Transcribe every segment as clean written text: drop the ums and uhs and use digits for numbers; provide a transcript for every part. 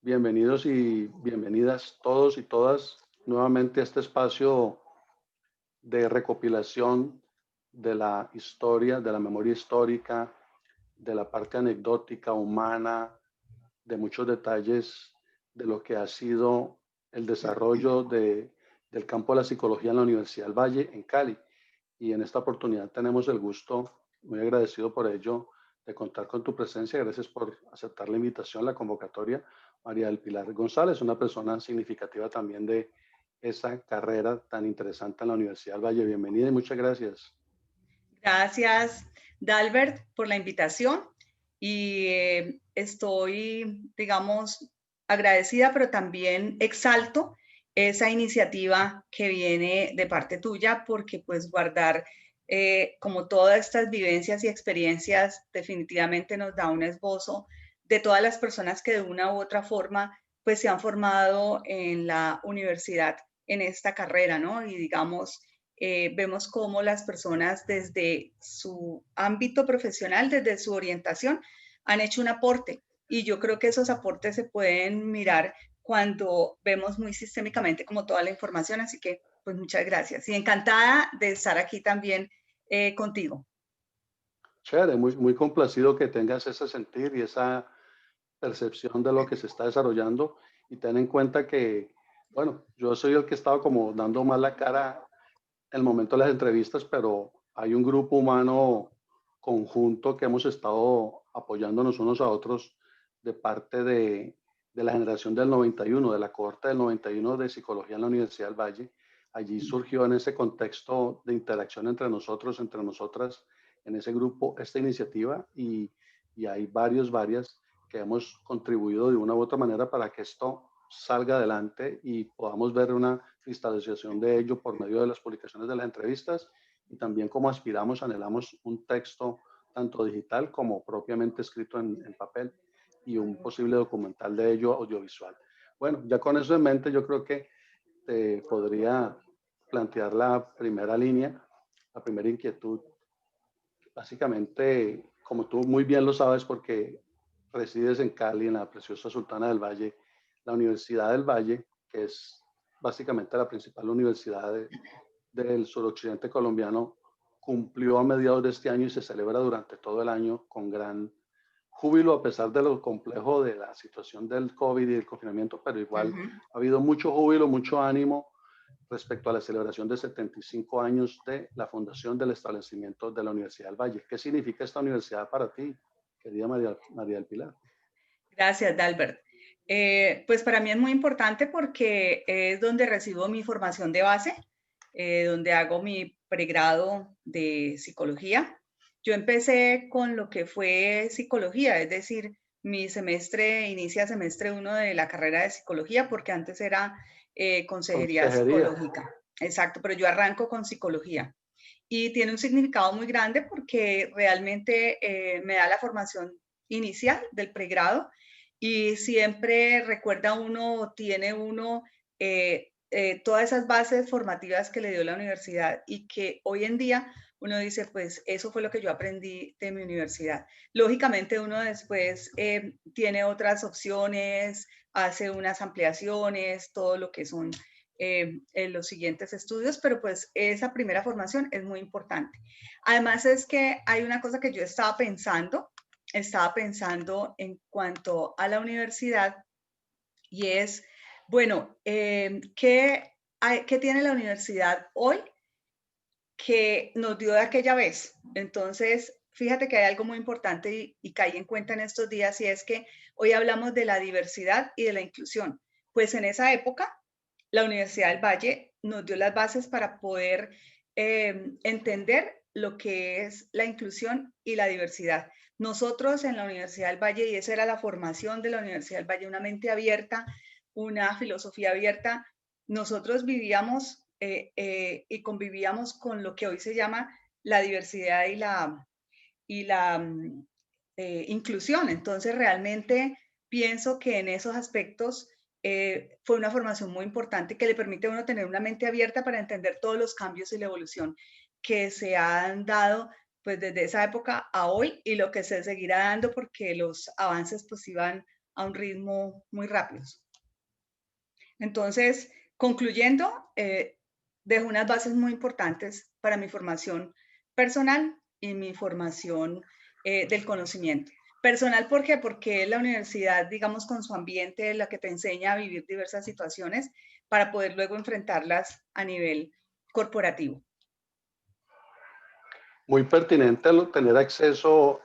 Bienvenidos y bienvenidas todos y todas nuevamente a este espacio de recopilación de la historia, de la memoria histórica, de la parte anecdótica, humana, de muchos detalles de lo que ha sido el desarrollo del campo de la psicología en la Universidad del Valle, en Cali. Y en esta oportunidad tenemos el gusto, muy agradecido por ello, de contar con tu presencia. Gracias por aceptar la invitación, la convocatoria. María del Pilar González, una persona significativa también de esa carrera tan interesante en la Universidad del Valle. Bienvenida y muchas gracias. Gracias, Dalbert, por la invitación y estoy, digamos, agradecida, pero también exalto esa iniciativa que viene de parte tuya, porque pues guardar como todas estas vivencias y experiencias definitivamente nos da un esbozo de todas las personas que de una u otra forma pues se han formado en la universidad en esta carrera, ¿no? Y digamos, vemos cómo las personas desde su ámbito profesional, desde su orientación, han hecho un aporte. Y yo creo que esos aportes se pueden mirar cuando vemos muy sistémicamente como toda la información. Así que, pues muchas gracias. Y encantada de estar aquí también contigo. Chévere, muy complacido que tengas ese sentir y esa percepción de lo que se está desarrollando. Y ten en cuenta que, bueno, yo soy el que estaba como dando más la cara el momento de las entrevistas, pero hay un grupo humano conjunto que hemos estado apoyándonos unos a otros de parte de la generación del 91, de la cohorte del 91 de psicología en la Universidad del Valle. Allí surgió en ese contexto de interacción entre nosotros, entre nosotras, en ese grupo, esta iniciativa y hay varias que hemos contribuido de una u otra manera para que esto salga adelante y podamos ver una cristalización de ello por medio de las publicaciones de las entrevistas y también como aspiramos, anhelamos un texto tanto digital como propiamente escrito en papel y un posible documental de ello audiovisual. Bueno, ya con eso en mente yo creo que te podría plantear la primera línea, la primera inquietud. Básicamente, como tú muy bien lo sabes porque resides en Cali, en la preciosa Sultana del Valle, la Universidad del Valle, que es básicamente la principal universidad del suroccidente colombiano, cumplió a mediados de este año y se celebra durante todo el año con gran júbilo a pesar de lo complejo de la situación del COVID y del confinamiento, pero Uh igual -huh. ha habido mucho júbilo, mucho ánimo respecto a la celebración de 75 años de la fundación del establecimiento de la Universidad del Valle. ¿Qué significa esta universidad para ti, querida María del Pilar? Gracias, Dalbert. Pues para mí es muy importante porque es donde recibo mi formación de base, donde hago mi pregrado de psicología. Yo empecé con lo que fue psicología, es decir, mi semestre inicia semestre 1 de la carrera de psicología, porque antes era consejería Consejería. psicológica. Exacto, pero yo arranco con psicología. Y tiene un significado muy grande porque realmente me da la formación inicial del pregrado y siempre recuerda uno, tiene uno todas esas bases formativas que le dio la universidad y que hoy en día uno dice, pues eso fue lo que yo aprendí de mi universidad. Lógicamente uno después tiene otras opciones, hace unas ampliaciones, todo lo que son en los siguientes estudios, pero pues esa primera formación es muy importante. Además es que hay una cosa que yo estaba pensando en cuanto a la universidad y es, bueno, ¿qué tiene la universidad hoy que nos dio de aquella vez? Entonces, fíjate que hay algo muy importante y caí en cuenta en estos días y es que hoy hablamos de la diversidad y de la inclusión. Pues en esa época, la Universidad del Valle nos dio las bases para poder entender lo que es la inclusión y la diversidad. Nosotros en la Universidad del Valle, y esa era la formación de la Universidad del Valle, una mente abierta, una filosofía abierta, nosotros vivíamos y convivíamos con lo que hoy se llama la diversidad y la inclusión. Entonces, realmente pienso que en esos aspectos fue una formación muy importante que le permite a uno tener una mente abierta para entender todos los cambios y la evolución que se han dado pues desde esa época a hoy y lo que se seguirá dando porque los avances pues iban a un ritmo muy rápido. Entonces, concluyendo, dejo unas bases muy importantes para mi formación personal y mi formación del conocimiento. Personal, ¿por qué? Porque la universidad, digamos, con su ambiente, la que te enseña a vivir diversas situaciones para poder luego enfrentarlas a nivel corporativo. Muy pertinente tener acceso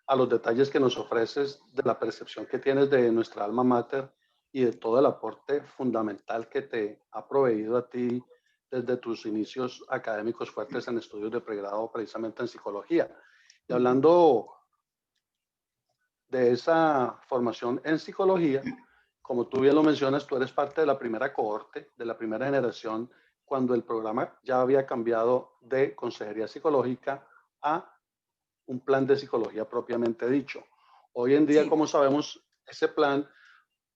a los detalles que nos ofreces de la percepción que tienes de nuestra alma mater y de todo el aporte fundamental que te ha proveído a ti desde tus inicios académicos fuertes en estudios de pregrado precisamente en psicología. Y hablando de esa formación en psicología, como tú bien lo mencionas, tú eres parte de la primera cohorte, de la primera generación, cuando el programa ya había cambiado de consejería psicológica a un plan de psicología propiamente dicho. Hoy en día, Sí. como sabemos, ese plan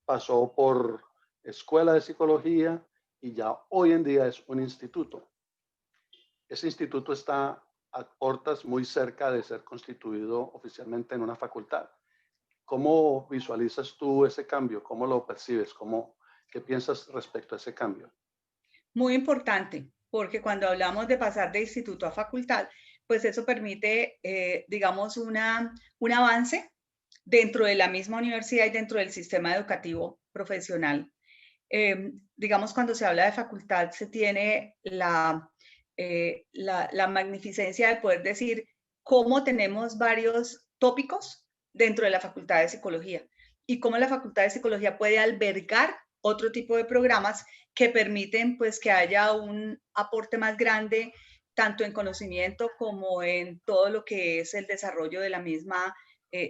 pasó por escuela de psicología y ya hoy en día es un instituto. Ese instituto está a puertas muy cerca de ser constituido oficialmente en una facultad. ¿Cómo visualizas tú ese cambio? ¿Cómo lo percibes? ¿Qué piensas respecto a ese cambio? Muy importante, porque cuando hablamos de pasar de instituto a facultad, pues eso permite, digamos, un avance dentro de la misma universidad y dentro del sistema educativo profesional. Digamos, cuando se habla de facultad, se tiene la magnificencia de poder decir cómo tenemos varios tópicos dentro de la Facultad de Psicología y cómo la Facultad de Psicología puede albergar otro tipo de programas que permiten pues que haya un aporte más grande tanto en conocimiento como en todo lo que es el desarrollo de la misma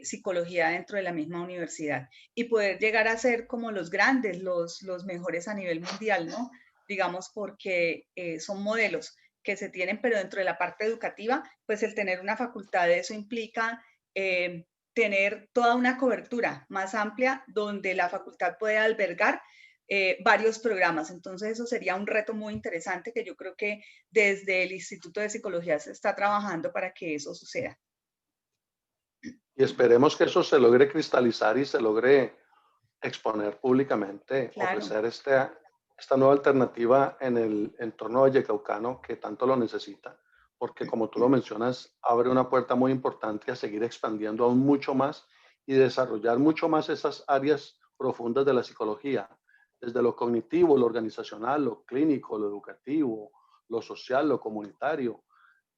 psicología dentro de la misma universidad y poder llegar a ser como los grandes, los mejores a nivel mundial, ¿no? Digamos, porque son modelos que se tienen, pero dentro de la parte educativa, pues el tener una facultad de eso implica tener toda una cobertura más amplia donde la facultad puede albergar varios programas. Entonces eso sería un reto muy interesante que yo creo que desde el Instituto de Psicología se está trabajando para que eso suceda. Y esperemos que eso se logre cristalizar y se logre exponer públicamente, Claro. ofrecer esta nueva alternativa en el entorno vallecaucano que tanto lo necesita, porque como tú lo mencionas, abre una puerta muy importante a seguir expandiendo aún mucho más y desarrollar mucho más esas áreas profundas de la psicología, desde lo cognitivo, lo organizacional, lo clínico, lo educativo, lo social, lo comunitario,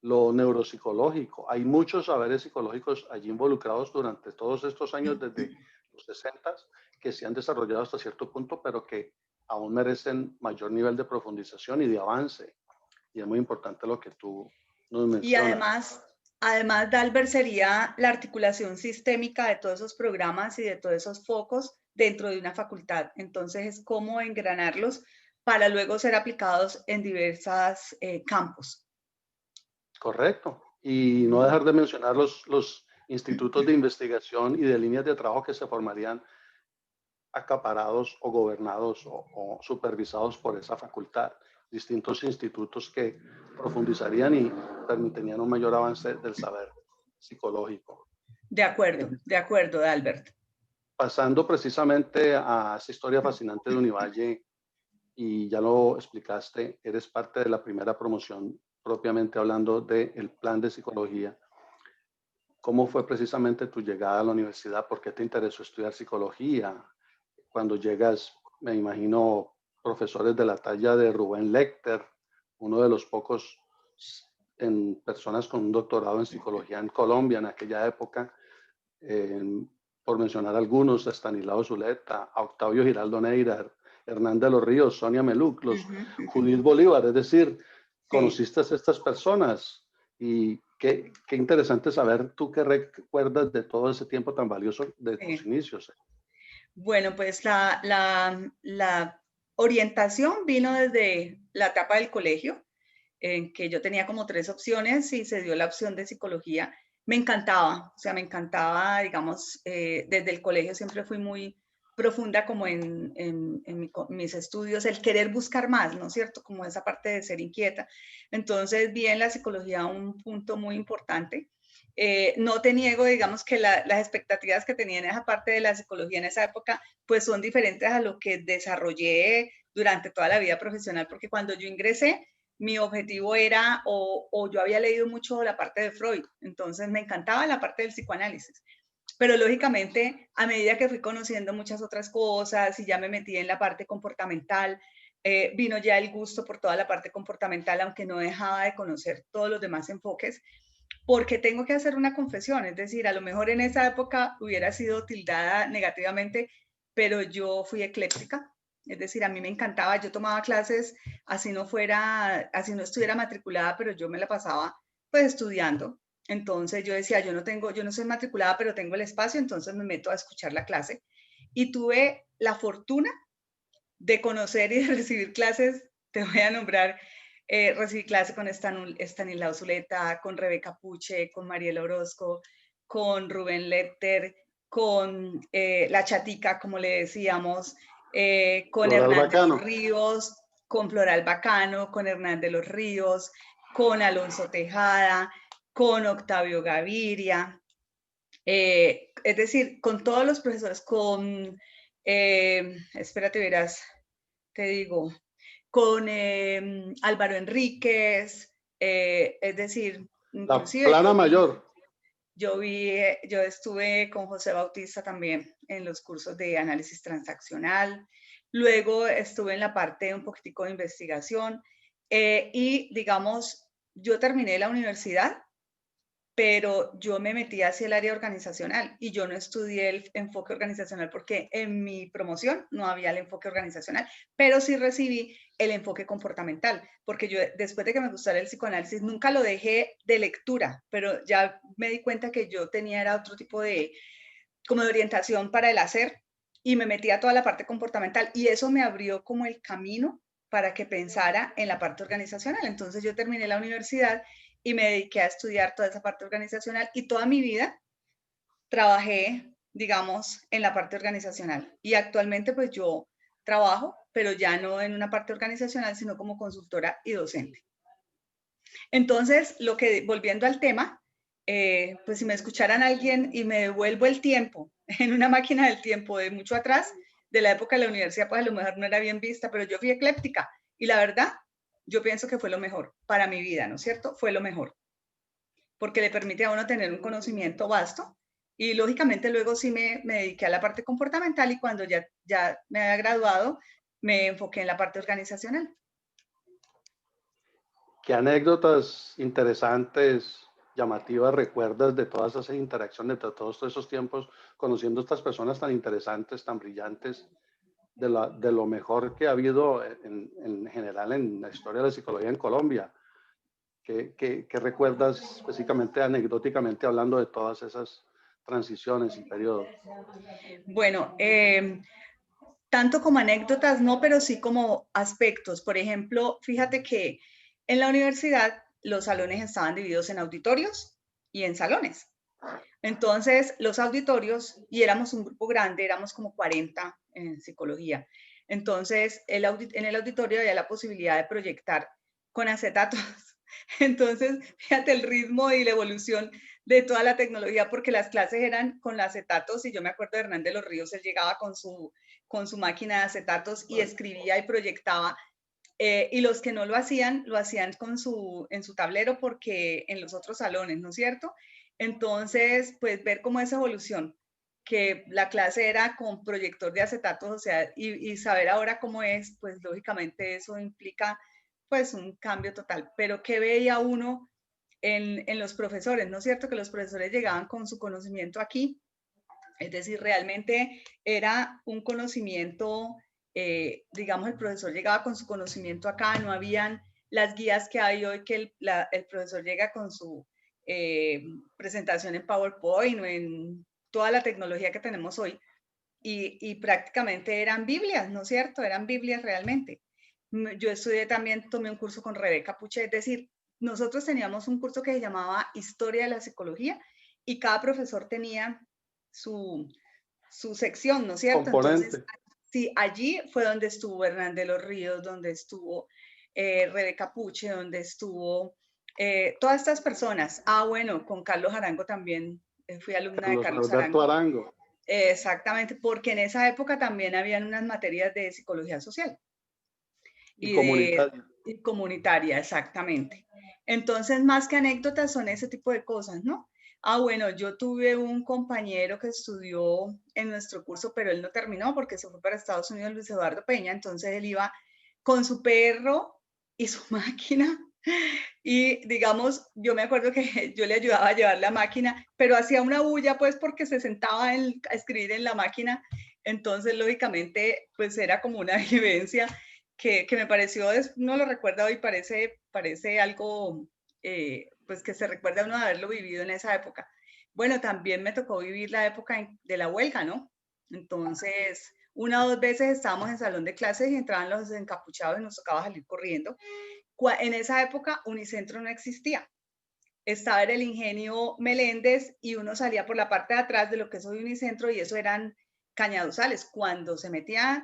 lo neuropsicológico. Hay muchos saberes psicológicos allí involucrados durante todos estos años, desde los 60, que se han desarrollado hasta cierto punto, pero que aún merecen mayor nivel de profundización y de avance. Y es muy importante lo que tú nos Y mencionas. además, Dalbert, sería la articulación sistémica de todos esos programas y de todos esos focos dentro de una facultad. Entonces, es cómo engranarlos para luego ser aplicados en diversos campos. Correcto. Y no dejar de mencionar los institutos de investigación y de líneas de trabajo que se formarían acaparados o gobernados o supervisados por esa facultad. Distintos institutos que profundizarían y permitirían un mayor avance del saber psicológico. De acuerdo, Dalbert. Pasando precisamente a esa historia fascinante de Univalle, y ya lo explicaste, eres parte de la primera promoción propiamente hablando del plan de psicología. ¿Cómo fue precisamente tu llegada a la universidad? ¿Por qué te interesó estudiar psicología? Cuando llegas, me imagino, profesores de la talla de Rubén Lecter, uno de los pocos personas con un doctorado en psicología en Colombia en aquella época, por mencionar algunos, a Stanislao Zuleta, a Octavio Giraldo Neira, Hernán de los Ríos, Sonia Meluc, Judith Bolívar, es decir, conociste a estas personas y qué interesante saber tú qué recuerdas de todo ese tiempo tan valioso de tus inicios. Bueno, pues la orientación vino desde la etapa del colegio, en que yo tenía como 3 opciones y se dio la opción de psicología. Me encantaba, o sea, me encantaba, digamos, desde el colegio siempre fui muy profunda como en mis estudios, el querer buscar más, ¿no es cierto? Como esa parte de ser inquieta. Entonces vi en la psicología un punto muy importante No te niego, digamos, que las expectativas que tenía en esa parte de la psicología en esa época, pues son diferentes a lo que desarrollé durante toda la vida profesional, porque cuando yo ingresé, mi objetivo era, o yo había leído mucho la parte de Freud, entonces me encantaba la parte del psicoanálisis. Pero lógicamente, a medida que fui conociendo muchas otras cosas y ya me metí en la parte comportamental, vino ya el gusto por toda la parte comportamental, aunque no dejaba de conocer todos los demás enfoques, porque tengo que hacer una confesión, es decir, a lo mejor en esa época hubiera sido tildada negativamente, pero yo fui ecléctica, es decir, a mí me encantaba, yo tomaba clases, así no fuera, así no estuviera matriculada, pero yo me la pasaba pues estudiando. Entonces yo decía, yo no soy matriculada, pero tengo el espacio, entonces me meto a escuchar la clase. Y tuve la fortuna de conocer y de recibir clases, te voy a nombrar, recibí clase con Estanislao Zuleta, con Rebeca Puche, con Mariela Orozco, con Rubén Lepter, con La Chatica, como le decíamos, con Floral Hernán de los Bacano. Ríos, con Floral Bacano, con Hernán de los Ríos, con Alonso Tejada, con Octavio Gaviria, es decir, con todos los profesores, con, espérate, verás, te digo, con Álvaro Enríquez, es decir, La inclusive Plana Mayor. yo estuve con José Bautista también en los cursos de análisis transaccional, luego estuve en la parte un poquitico de investigación y digamos, yo terminé la universidad pero yo me metí hacia el área organizacional y yo no estudié el enfoque organizacional porque en mi promoción no había el enfoque organizacional, pero sí recibí el enfoque comportamental, porque yo después de que me gustara el psicoanálisis nunca lo dejé de lectura, pero ya me di cuenta que yo tenía era otro tipo de como de orientación para el hacer y me metí a toda la parte comportamental y eso me abrió como el camino para que pensara en la parte organizacional. Entonces yo terminé la universidad y me dediqué a estudiar toda esa parte organizacional y toda mi vida trabajé, digamos, en la parte organizacional. Y actualmente pues yo trabajo, pero ya no en una parte organizacional, sino como consultora y docente. Entonces, volviendo al tema, pues si me escucharan alguien y me devuelvo el tiempo en una máquina del tiempo de mucho atrás, de la época de la universidad, pues a lo mejor no era bien vista, pero yo fui ecléptica y la verdad, yo pienso que fue lo mejor para mi vida, ¿no es cierto? Fue lo mejor, porque le permite a uno tener un conocimiento vasto y lógicamente luego sí me dediqué a la parte comportamental y cuando ya me había graduado, me enfoqué en la parte organizacional. ¿Qué anécdotas interesantes, llamativas recuerdas de todas esas interacciones, de todos esos tiempos, conociendo a estas personas tan interesantes, tan brillantes, de lo mejor que ha habido en general en la historia de la psicología en Colombia? ¿Qué recuerdas específicamente, anecdóticamente hablando de todas esas transiciones y periodos? Bueno, tanto como anécdotas, no, pero sí como aspectos. Por ejemplo, fíjate que en la universidad los salones estaban divididos en auditorios y en salones. Entonces, los auditorios, y éramos un grupo grande, éramos como 40 en psicología. Entonces, en el auditorio había la posibilidad de proyectar con acetatos. Entonces, fíjate el ritmo y la evolución de toda la tecnología, porque las clases eran con acetatos, y yo me acuerdo de Hernán de los Ríos, él llegaba con su máquina de acetatos y escribía y proyectaba y los que no lo hacían en su tablero porque en los otros salones, ¿no es cierto? Entonces, pues ver cómo esa evolución, que la clase era con proyector de acetatos, o sea, y saber ahora cómo es, pues lógicamente eso implica pues un cambio total. Pero ¿qué veía uno en los profesores? ¿No es cierto? Que los profesores llegaban con su conocimiento aquí, es decir, realmente era un conocimiento, digamos, el profesor llegaba con su conocimiento acá, no habían las guías que hay hoy que el profesor llega con su presentación en PowerPoint o en toda la tecnología que tenemos hoy y prácticamente eran Biblias, ¿no es cierto? Eran Biblias realmente. Yo estudié también, tomé un curso con Rebeca Puche, es decir, nosotros teníamos un curso que se llamaba Historia de la Psicología y cada profesor tenía su, su sección, ¿no es cierto? Entonces, Componente. sí, allí fue donde estuvo Hernán de los Ríos, donde estuvo Rebeca Puche, donde estuvo Todas estas personas, bueno, con Carlos Arango también, fui alumna de Carlos Carlos Alberto Arango. Arango. Exactamente, porque en esa época también habían unas materias de psicología social Y de comunitario. y comunitaria, exactamente. Entonces, más que anécdotas, son ese tipo de cosas, ¿no? Bueno, yo tuve un compañero que estudió en nuestro curso, pero él no terminó porque se fue para Estados Unidos, Luis Eduardo Peña, entonces él iba con su perro y su máquina. Y digamos, yo me acuerdo que yo le ayudaba a llevar la máquina, pero hacía una bulla pues porque se sentaba a escribir en la máquina. Entonces, lógicamente, pues era como una vivencia que me pareció, no lo recuerda hoy, parece algo pues que se recuerda a uno de haberlo vivido en esa época. Bueno, también me tocó vivir la época de la huelga, ¿no? Entonces, una o dos veces estábamos en salón de clases y entraban los encapuchados y nos tocaba salir corriendo. En esa época Unicentro no existía. Estaba en el Ingenio Meléndez y uno salía por la parte de atrás de lo que es hoy Unicentro y eso eran cañaduzales. Cuando se metía,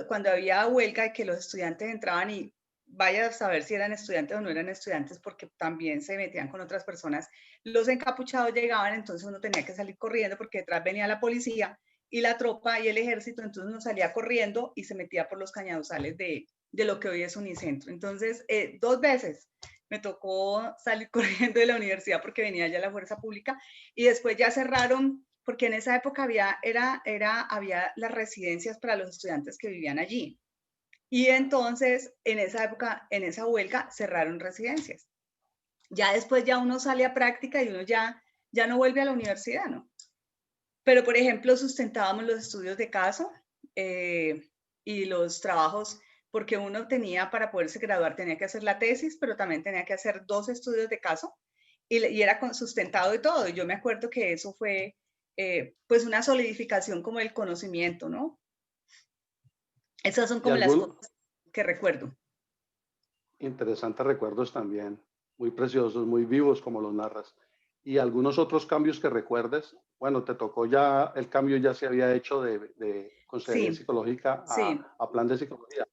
cuando había huelga y que los estudiantes entraban y vaya a saber si eran estudiantes o no eran estudiantes porque también se metían con otras personas, los encapuchados llegaban, entonces uno tenía que salir corriendo porque detrás venía la policía y la tropa y el ejército, entonces uno salía corriendo y se metía por los cañaduzales de lo que hoy es Unicentro. Entonces, dos veces me tocó salir corriendo de la universidad porque venía ya la fuerza pública y después ya cerraron porque en esa época había las residencias para los estudiantes que vivían allí. Y entonces, en esa época, en esa huelga, cerraron residencias. Ya después ya uno sale a práctica y uno ya no vuelve a la universidad, ¿no? Pero, por ejemplo, sustentábamos los estudios de caso y los trabajos, porque uno tenía, para poderse graduar, tenía que hacer la tesis, pero también tenía que hacer 2 estudios de caso y era sustentado de todo. Y yo me acuerdo que eso fue, pues, una solidificación como el conocimiento, ¿no? Esas son Y como las algunos cosas que recuerdo. interesantes recuerdos también, muy preciosos, muy vivos como los narras. Y algunos otros cambios que recuerdes, bueno, te tocó ya, el cambio ya se había hecho de consejería Sí, psicológica sí, a plan de psicología.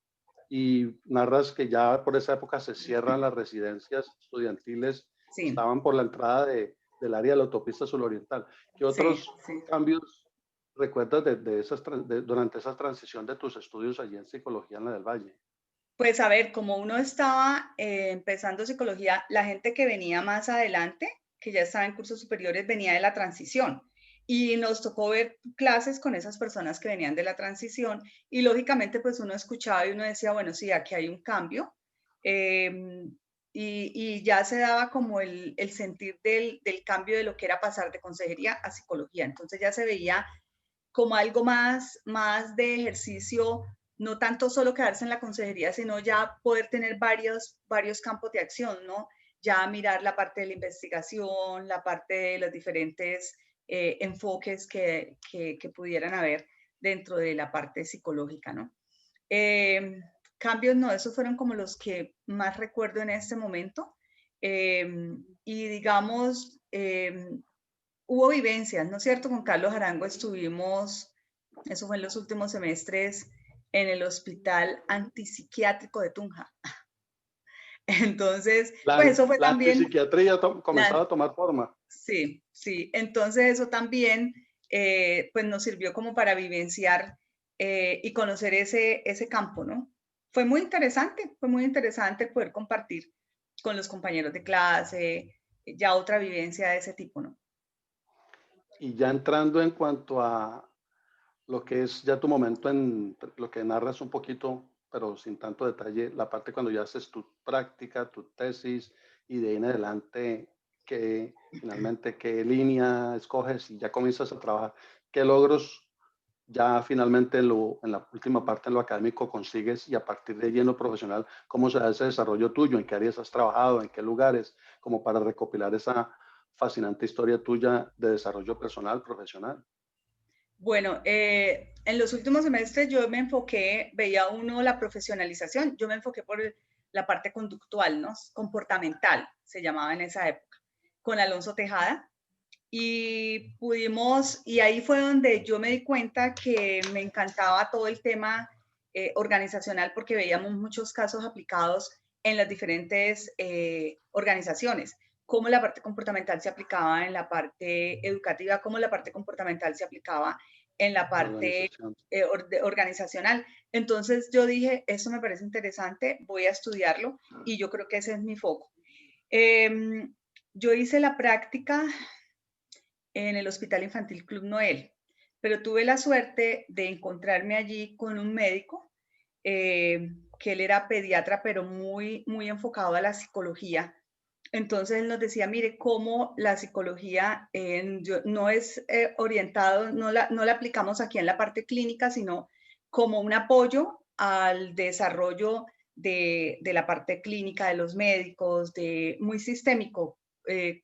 Y narras que ya por esa época se cierran las residencias estudiantiles que sí, estaban por la entrada del área de la autopista suroriental. ¿Qué sí, otros sí. cambios recuerdas durante esa transición de tus estudios allí en psicología en la del Valle? Pues a ver, como uno estaba empezando psicología, la gente que venía más adelante, que ya estaba en cursos superiores, venía de la transición. Y nos tocó ver clases con esas personas que venían de la transición y lógicamente pues uno escuchaba y uno decía, bueno, sí, aquí hay un cambio. Eh, y ya se daba como el sentir del cambio de lo que era pasar de consejería a psicología. Entonces ya se veía como algo más de ejercicio, no tanto solo quedarse en la consejería, sino ya poder tener varios campos de acción, ¿no? Ya mirar la parte de la investigación, la parte de los diferentes enfoques que pudieran haber dentro de la parte psicológica, ¿no? Eh, Cambios, no, esos fueron como los que más recuerdo en este momento. Y digamos, hubo vivencias, ¿no es cierto? Con Carlos Arango estuvimos, eso fue en los últimos semestres, en el hospital antipsiquiátrico de Tunja. Entonces, pues eso fue La también, antipsiquiatría comenzaba la, a tomar forma. sí, sí, entonces eso también, pues nos sirvió como para vivenciar y conocer ese campo, ¿no? Fue muy interesante poder compartir con los compañeros de clase, ya otra vivencia de ese tipo, ¿no? Y ya entrando en cuanto a lo que es ya tu momento en lo que narras un poquito, pero sin tanto detalle, la parte cuando ya haces tu práctica, tu tesis y de ahí en adelante, que finalmente qué línea escoges y ya comienzas a trabajar, qué logros ya finalmente en la última parte en lo académico consigues y a partir de ahí en lo profesional, cómo se da ese desarrollo tuyo, en qué áreas has trabajado, en qué lugares, como para recopilar esa fascinante historia tuya de desarrollo personal, profesional. Bueno, en los últimos semestres yo me enfoqué, veía uno la profesionalización, yo me enfoqué por la parte conductual, ¿no? Comportamental, se llamaba en esa época, con Alonso Tejada. Y pudimos, y ahí fue donde yo me di cuenta que me encantaba todo el tema organizacional porque veíamos muchos casos aplicados en las diferentes organizaciones, cómo la parte comportamental se aplicaba en la parte educativa, cómo la parte comportamental se aplicaba en la parte organizacional. Entonces yo dije, eso me parece interesante, voy a estudiarlo y yo creo que ese es mi foco. Yo hice la práctica en el Hospital Infantil Club Noel, pero tuve la suerte de encontrarme allí con un médico, que él era pediatra, pero muy enfocado a la psicología. Entonces él nos decía, mire, cómo la psicología no es orientado, no la aplicamos aquí en la parte clínica, sino como un apoyo al desarrollo de la parte clínica de los médicos, muy sistémico,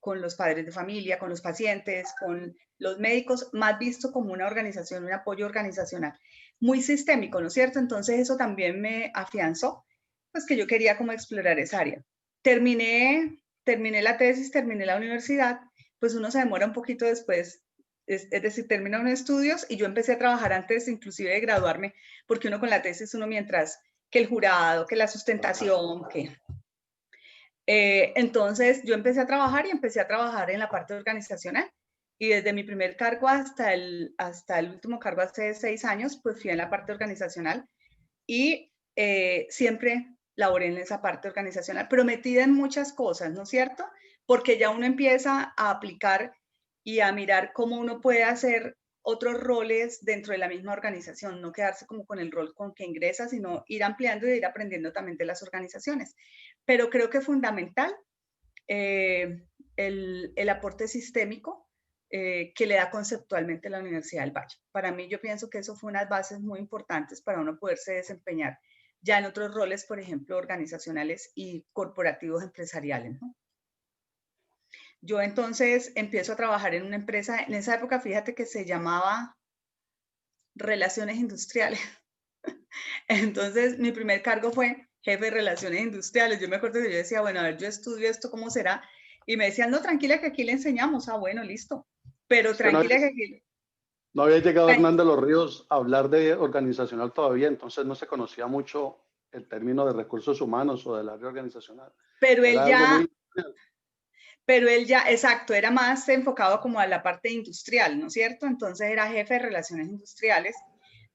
con los padres de familia, con los pacientes, con los médicos, más visto como una organización, un apoyo organizacional, muy sistémico, ¿no es cierto? Entonces eso también me afianzó, pues que yo quería como explorar esa área. Terminé la tesis, terminé la universidad, pues uno se demora un poquito después, es decir, termina unos estudios y yo empecé a trabajar antes inclusive de graduarme, porque uno con la tesis, uno mientras que el jurado, que la sustentación, que... entonces yo empecé a trabajar en la parte organizacional y desde mi primer cargo hasta el último cargo hace 6 años, pues fui en la parte organizacional y siempre laboré en esa parte organizacional, pero metida en muchas cosas, ¿no es cierto? Porque ya uno empieza a aplicar y a mirar cómo uno puede hacer otros roles dentro de la misma organización, no quedarse como con el rol con que ingresa, sino ir ampliando y ir aprendiendo también de las organizaciones. Pero creo que es fundamental el aporte sistémico que le da conceptualmente la Universidad del Valle. Para mí, yo pienso que eso fue unas bases muy importantes para uno poderse desempeñar ya en otros roles, por ejemplo, organizacionales y corporativos empresariales, ¿no? Yo entonces empiezo a trabajar en una empresa, en esa época, fíjate que se llamaba Relaciones Industriales. Entonces, mi primer cargo fue jefe de Relaciones Industriales. Yo me acuerdo que yo decía, bueno, a ver, yo estudio esto, ¿cómo será? Y me decían, no, tranquila, que aquí le enseñamos. Ah, bueno, listo. Pero tranquila que aquí... No había llegado Hernán de los Ríos a hablar de organizacional todavía, entonces no se conocía mucho el término de recursos humanos o del área organizacional. Pero Era algo muy... él ya, exacto, era más enfocado como a la parte industrial, ¿no es cierto? Entonces era jefe de Relaciones Industriales,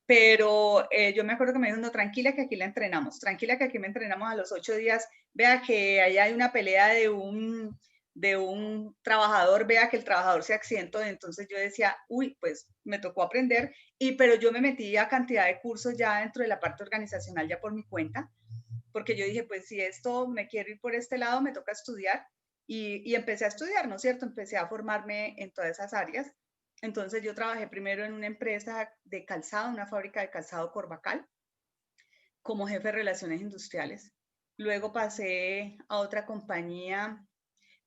pero yo me acuerdo que me dijo, no, tranquila que aquí la entrenamos, tranquila que aquí me entrenamos a los 8 días, vea que ahí hay una pelea de un trabajador, vea que el trabajador se accidentó, entonces yo decía, uy, pues me tocó aprender, pero yo me metí a cantidad de cursos ya dentro de la parte organizacional ya por mi cuenta, porque yo dije, pues si esto me quiero ir por este lado, me toca estudiar, y empecé a estudiar, ¿no es cierto? Empecé a formarme en todas esas áreas. Entonces yo trabajé primero en una empresa de calzado, una fábrica de calzado Corbacal, como jefe de relaciones industriales. Luego pasé a otra compañía,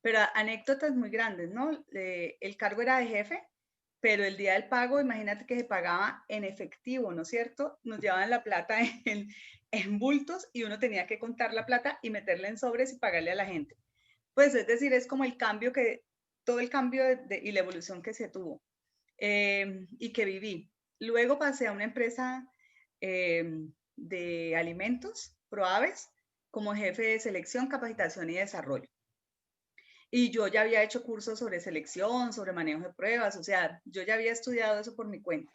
pero anécdotas muy grandes, ¿no? El cargo era de jefe, pero el día del pago, imagínate que se pagaba en efectivo, ¿no es cierto? Nos llevaban la plata en bultos y uno tenía que contar la plata y meterla en sobres y pagarle a la gente. Pues es decir, es como el cambio todo el cambio y la evolución que se tuvo y que viví. Luego pasé a una empresa de alimentos, Proaves, como jefe de selección, capacitación y desarrollo. Y yo ya había hecho cursos sobre selección, sobre manejo de pruebas, o sea, yo ya había estudiado eso por mi cuenta.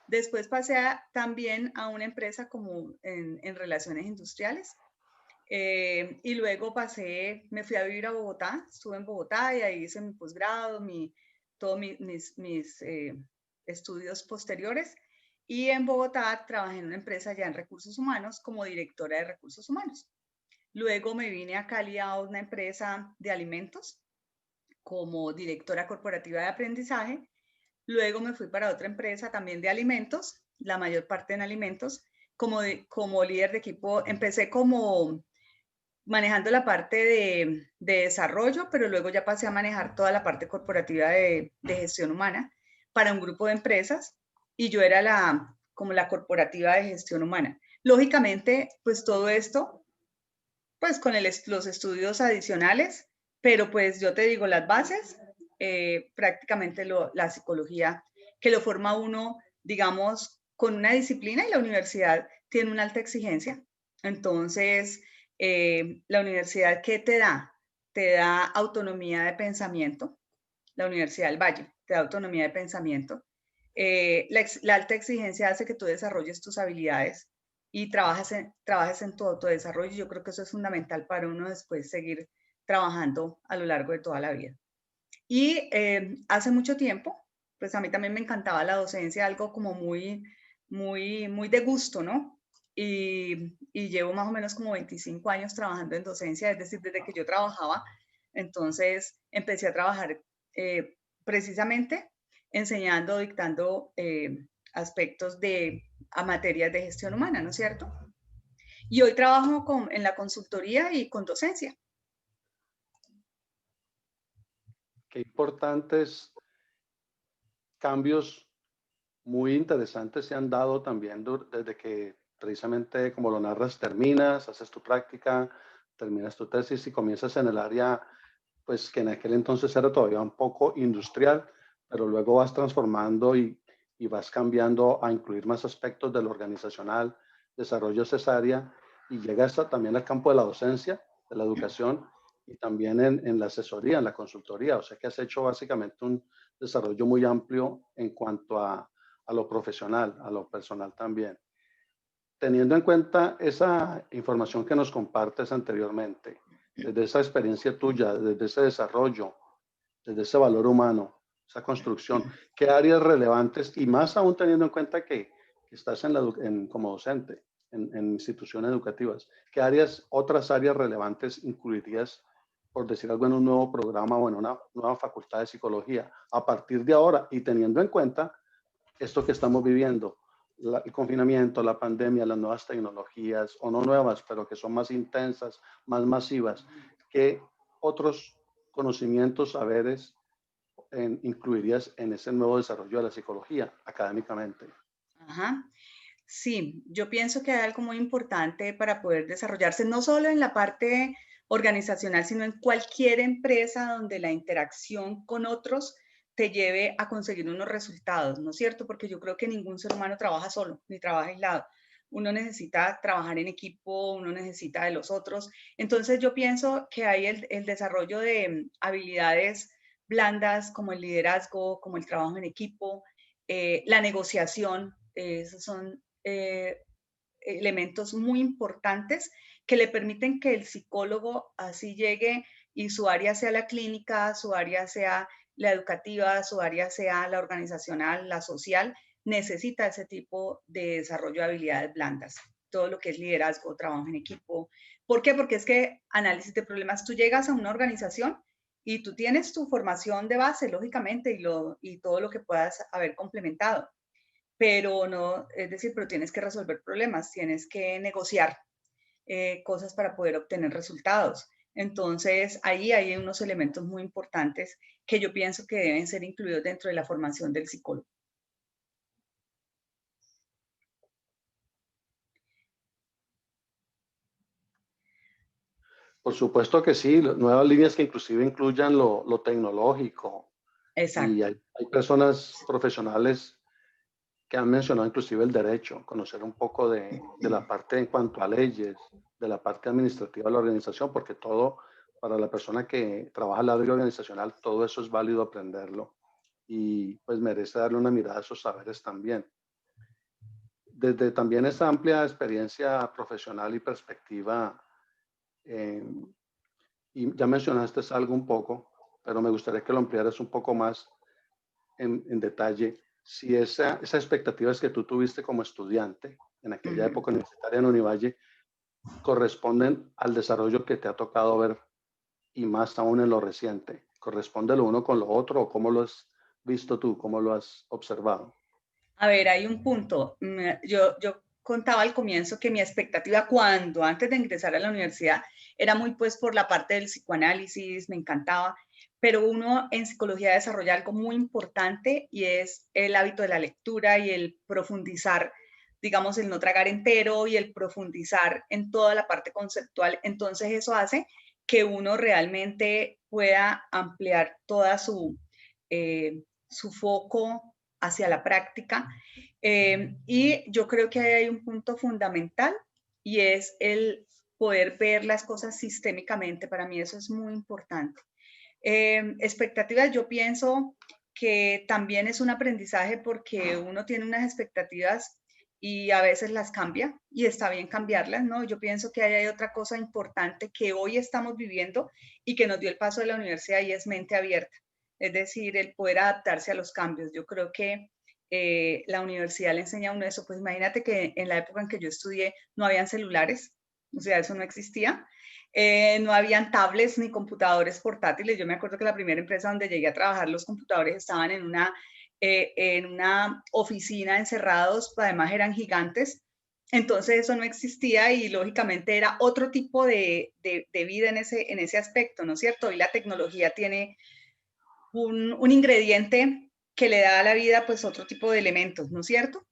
Después pasé también a una empresa como en relaciones industriales, y luego me fui a vivir a Bogotá, estuve en Bogotá y ahí hice mi posgrado, todos mis estudios posteriores. Y en Bogotá trabajé en una empresa ya en recursos humanos como directora de recursos humanos. Luego me vine a Cali a una empresa de alimentos como directora corporativa de aprendizaje. Luego me fui para otra empresa también de alimentos, la mayor parte en alimentos, como líder de equipo. Empecé como manejando la parte de desarrollo, pero luego ya pasé a manejar toda la parte corporativa de gestión humana para un grupo de empresas y yo era como la corporativa de gestión humana. Lógicamente, pues todo esto, pues con los estudios adicionales, pero pues yo te digo, las bases, prácticamente la psicología, que lo forma uno, digamos, con una disciplina y la universidad tiene una alta exigencia. Entonces, La universidad, ¿qué te da? Te da autonomía de pensamiento. La Universidad del Valle te da autonomía de pensamiento. La alta exigencia hace que tú desarrolles tus habilidades y trabajes en tu autodesarrollo. Yo creo que eso es fundamental para uno después seguir trabajando a lo largo de toda la vida. Y hace mucho tiempo, pues a mí también me encantaba la docencia, algo como muy de gusto, ¿no? Y llevo más o menos como 25 años trabajando en docencia, es decir, desde que yo trabajaba, entonces empecé a trabajar precisamente enseñando, dictando aspectos a materias de gestión humana, ¿no es cierto? Y hoy trabajo en la consultoría y con docencia. Qué importantes cambios muy interesantes se han dado también desde que precisamente, como lo narras, terminas, haces tu práctica, terminas tu tesis y comienzas en el área, pues que en aquel entonces era todavía un poco industrial, pero luego vas transformando y vas cambiando a incluir más aspectos de lo organizacional, desarrollas esa área y llegas también al campo de la docencia, de la educación y también en la asesoría, en la consultoría. O sea que has hecho básicamente un desarrollo muy amplio en cuanto a lo profesional, a lo personal también. Teniendo en cuenta esa información que nos compartes anteriormente, desde esa experiencia tuya, desde ese desarrollo, desde ese valor humano, esa construcción, ¿qué áreas relevantes, y más aún teniendo en cuenta que estás como docente en instituciones educativas, qué áreas, otras áreas relevantes incluirías, por decir algo, en un nuevo programa o en una nueva facultad de psicología a partir de ahora y teniendo en cuenta esto que estamos viviendo, el confinamiento, la pandemia, las nuevas tecnologías, o no nuevas, pero que son más intensas, más masivas, ¿qué otros conocimientos, saberes incluirías en ese nuevo desarrollo de la psicología académicamente? Ajá. Sí, yo pienso que hay algo muy importante para poder desarrollarse, no solo en la parte organizacional, sino en cualquier empresa donde la interacción con otros te lleve a conseguir unos resultados, ¿no es cierto? Porque yo creo que ningún ser humano trabaja solo, ni trabaja aislado. Uno necesita trabajar en equipo, uno necesita de los otros. Entonces yo pienso que hay el desarrollo de habilidades blandas como el liderazgo, como el trabajo en equipo, la negociación, esos son elementos muy importantes que le permiten que el psicólogo así llegue y su área sea la clínica, su área sea la educativa, su área sea la organizacional, la social, necesita ese tipo de desarrollo de habilidades blandas. Todo lo que es liderazgo, trabajo en equipo. ¿Por qué? Porque es que análisis de problemas, tú llegas a una organización y tú tienes tu formación de base, lógicamente, y todo lo que puedas haber complementado, pero no, es decir, pero tienes que resolver problemas, tienes que negociar cosas para poder obtener resultados. Entonces, ahí hay unos elementos muy importantes que yo pienso que deben ser incluidos dentro de la formación del psicólogo. Por supuesto que sí, nuevas líneas que inclusive incluyan lo tecnológico y Exacto. hay personas profesionales que han mencionado inclusive el derecho, conocer un poco de la parte en cuanto a leyes, de la parte administrativa de la organización, porque todo, para la persona que trabaja en la área organizacional, todo eso es válido aprenderlo y pues merece darle una mirada a esos saberes también. Desde también esa amplia experiencia profesional y perspectiva, eh, y ya mencionaste algo un poco, pero me gustaría que lo ampliaras un poco más en detalle si esas expectativas que tú tuviste como estudiante en aquella Ujú. época universitaria en Univalle corresponden al desarrollo que te ha tocado ver y más aún en lo reciente. ¿Corresponde lo uno con lo otro o cómo lo has visto tú, cómo lo has observado? A ver, hay un punto. Yo contaba al comienzo que mi expectativa cuando, antes de ingresar a la universidad, era muy pues por la parte del psicoanálisis, me encantaba, pero uno en psicología desarrolla algo muy importante y es el hábito de la lectura y el profundizar, digamos, el no tragar entero y el profundizar en toda la parte conceptual. Entonces eso hace que uno realmente pueda ampliar toda su foco hacia la práctica. Y yo creo que hay un punto fundamental y es poder ver las cosas sistémicamente. Para mí eso es muy importante. Expectativas, yo pienso que también es un aprendizaje porque uno tiene unas expectativas y a veces las cambia y está bien cambiarlas, ¿no? Yo pienso que hay otra cosa importante que hoy estamos viviendo y que nos dio el paso de la universidad y es mente abierta, es decir, el poder adaptarse a los cambios. Yo creo que la universidad le enseña a uno eso. Pues imagínate que en la época en que yo estudié no habían celulares, o sea, eso no existía. No habían tablets ni computadores portátiles. Yo me acuerdo que la primera empresa donde llegué a trabajar, los computadores estaban en una oficina encerrados, además eran gigantes. Entonces eso no existía y lógicamente era otro tipo de vida en ese aspecto, ¿no es cierto? Y la tecnología tiene un ingrediente que le da a la vida pues otro tipo de elementos, ¿no es cierto?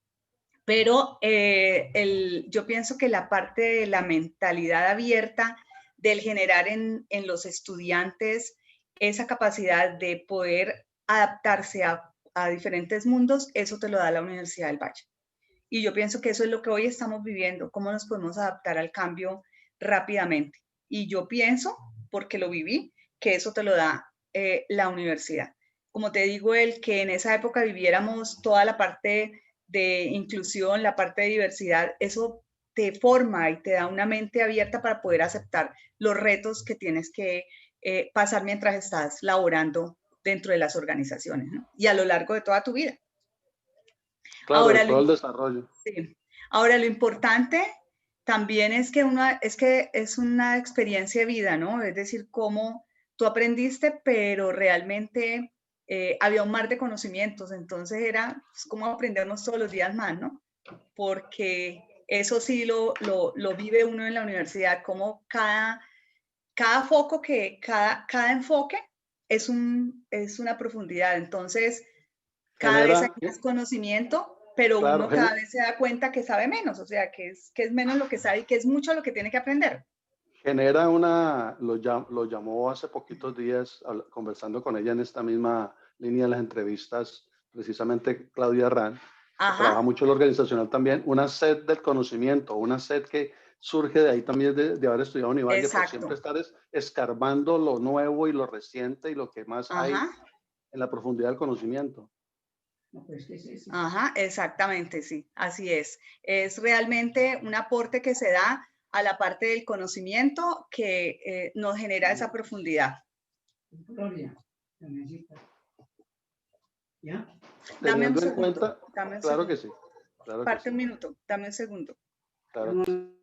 Pero yo pienso que la parte de la mentalidad abierta, del generar en los estudiantes esa capacidad de poder adaptarse a diferentes mundos, eso te lo da la Universidad del Valle. Y yo pienso que eso es lo que hoy estamos viviendo, cómo nos podemos adaptar al cambio rápidamente. Y yo pienso, porque lo viví, que eso te lo da la universidad. Como te digo, el que en esa época viviéramos toda la parte de inclusión, la parte de diversidad, eso te forma y te da una mente abierta para poder aceptar los retos que tienes que pasar mientras estás laborando dentro de las organizaciones, ¿no? Y a lo largo de toda tu vida. Claro, de todo el desarrollo. Sí. Ahora, lo importante también es que es una experiencia de vida, ¿no? Es decir, cómo tú aprendiste, pero realmente había un mar de conocimientos, entonces era pues, como aprendernos todos los días más, ¿no? Porque eso sí lo vive uno en la universidad, como cada foco, cada enfoque es una profundidad, entonces cada vez hay más conocimiento, pero claro, uno cada vez se da cuenta que sabe menos, o sea, que es menos lo que sabe y que es mucho lo que tiene que aprender. Genera lo llamó hace poquitos días, conversando con ella en esta misma línea de las entrevistas, precisamente Claudia Arran, que trabaja mucho en lo organizacional también, una sed del conocimiento, una sed que surge de ahí también de haber estudiado en Univalle, por siempre estar escarbando lo nuevo y lo reciente y lo que más hay en la profundidad del conocimiento. Ajá, exactamente, sí, así es. Es realmente un aporte que se da a la parte del conocimiento que nos genera esa profundidad. Gloria, ¿ya? Dame un Teniendo en segundo. cuenta, Dame un claro segundo. que sí. Claro Parte que sí. un minuto, dame un segundo. Claro que sí.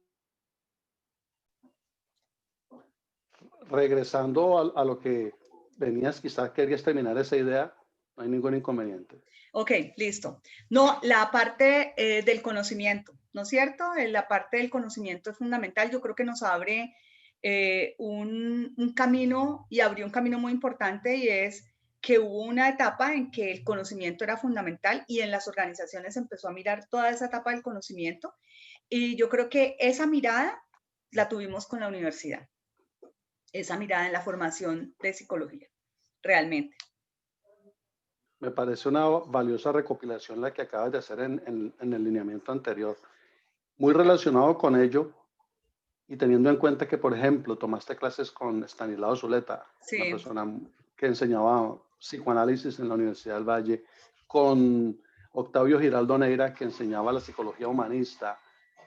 Regresando a lo que venías, quizás querías terminar esa idea, no hay ningún inconveniente. Ok, listo. No, la parte del conocimiento, ¿no es cierto? La parte del conocimiento es fundamental. Yo creo que nos abre un camino y abrió un camino muy importante y es que hubo una etapa en que el conocimiento era fundamental y en las organizaciones empezó a mirar toda esa etapa del conocimiento y yo creo que esa mirada la tuvimos con la universidad, esa mirada en la formación de psicología, realmente. Me parece una valiosa recopilación la que acabas de hacer en el lineamiento anterior. Muy relacionado con ello y teniendo en cuenta que, por ejemplo, tomaste clases con Estanislao Zuleta, Sí. una persona que enseñaba psicoanálisis en la Universidad del Valle, con Octavio Giraldo Neira, que enseñaba la psicología humanista,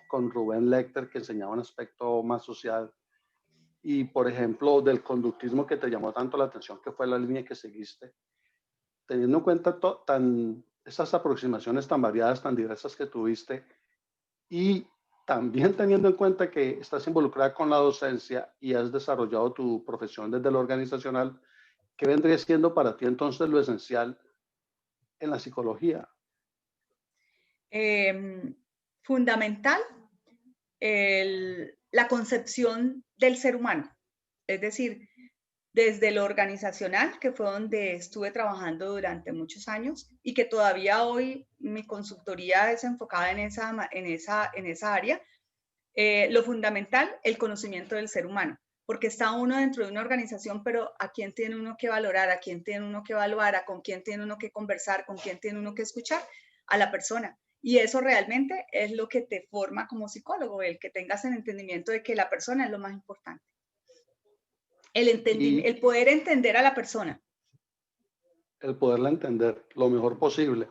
con Rubén Lecter, que enseñaba un aspecto más social, y, por ejemplo, del conductismo que te llamó tanto la atención, que fue la línea que seguiste. Teniendo en cuenta esas aproximaciones tan variadas, tan diversas que tuviste, y también teniendo en cuenta que estás involucrada con la docencia y has desarrollado tu profesión desde lo organizacional, ¿qué vendría siendo para ti entonces lo esencial en la psicología? Fundamental, la concepción del ser humano, es decir, desde lo organizacional, que fue donde estuve trabajando durante muchos años y que todavía hoy mi consultoría es enfocada en esa área, lo fundamental, el conocimiento del ser humano, porque está uno dentro de una organización, pero ¿a quién tiene uno que valorar? ¿A quién tiene uno que evaluar? ¿A con quién tiene uno que conversar? ¿Con quién tiene uno que escuchar? A la persona. Y eso realmente es lo que te forma como psicólogo, el que tengas el entendimiento de que la persona es lo más importante. El poder entender a la persona. El poderla entender lo mejor posible.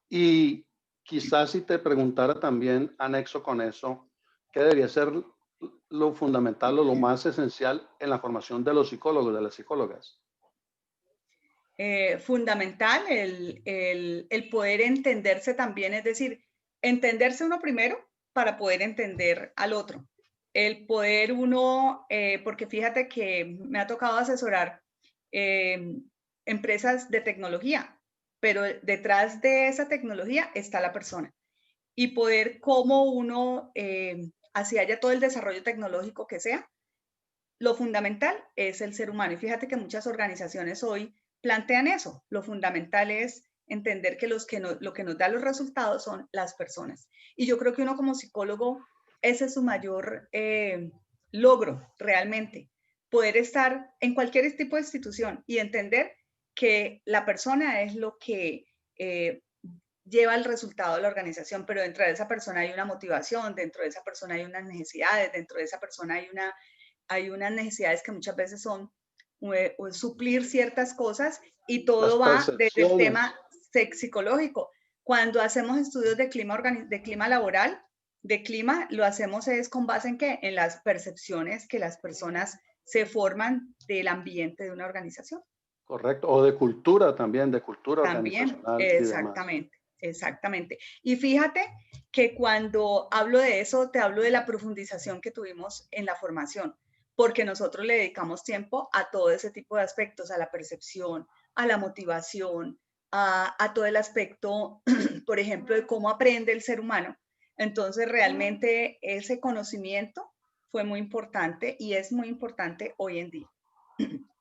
Y quizás si te preguntara también, anexo con eso, ¿qué debería ser lo fundamental o lo más esencial en la formación de los psicólogos, de las psicólogas? Fundamental el poder entenderse también, es decir, entenderse uno primero para poder entender al otro. El poder uno, porque fíjate que me ha tocado asesorar empresas de tecnología, pero detrás de esa tecnología está la persona. Y poder cómo uno, así haya todo el desarrollo tecnológico que sea, lo fundamental es el ser humano. Y fíjate que muchas organizaciones hoy plantean eso. Lo fundamental es entender que lo que nos da los resultados son las personas. Y yo creo que uno como psicólogo, ese es su mayor logro realmente. Poder estar en cualquier tipo de institución y entender que la persona es lo que lleva el resultado de la organización, pero dentro de esa persona hay una motivación, dentro de esa persona hay unas necesidades, dentro de esa persona hay unas necesidades que muchas veces son suplir ciertas cosas y todo va desde el tema psicológico. Cuando hacemos estudios de clima laboral, de clima, lo hacemos es con base en qué? En las percepciones que las personas se forman del ambiente de una organización. Correcto, o de cultura también, de cultura También, organizacional exactamente. y demás. Exactamente. Y fíjate que cuando hablo de eso, te hablo de la profundización que tuvimos en la formación, porque nosotros le dedicamos tiempo a todo ese tipo de aspectos, a la percepción, a la motivación, a todo el aspecto, por ejemplo, de cómo aprende el ser humano. Entonces, realmente ese conocimiento fue muy importante y es muy importante hoy en día.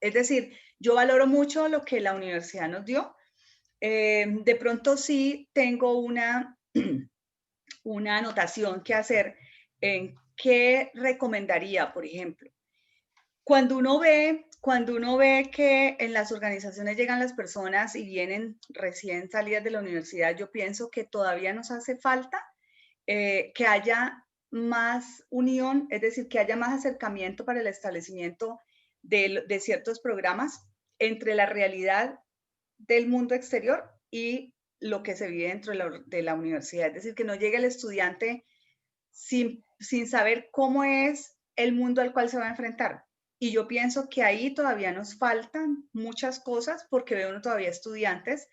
Es decir, yo valoro mucho lo que la universidad nos dio. De pronto sí tengo una anotación que hacer en qué recomendaría, por ejemplo. Cuando uno ve que en las organizaciones llegan las personas y vienen recién salidas de la universidad, yo pienso que todavía nos hace falta que haya más unión, es decir, que haya más acercamiento para el establecimiento de ciertos programas entre la realidad del mundo exterior y lo que se vive dentro de la universidad. Es decir, que no llegue el estudiante sin saber cómo es el mundo al cual se va a enfrentar. Y yo pienso que ahí todavía nos faltan muchas cosas porque veo todavía estudiantes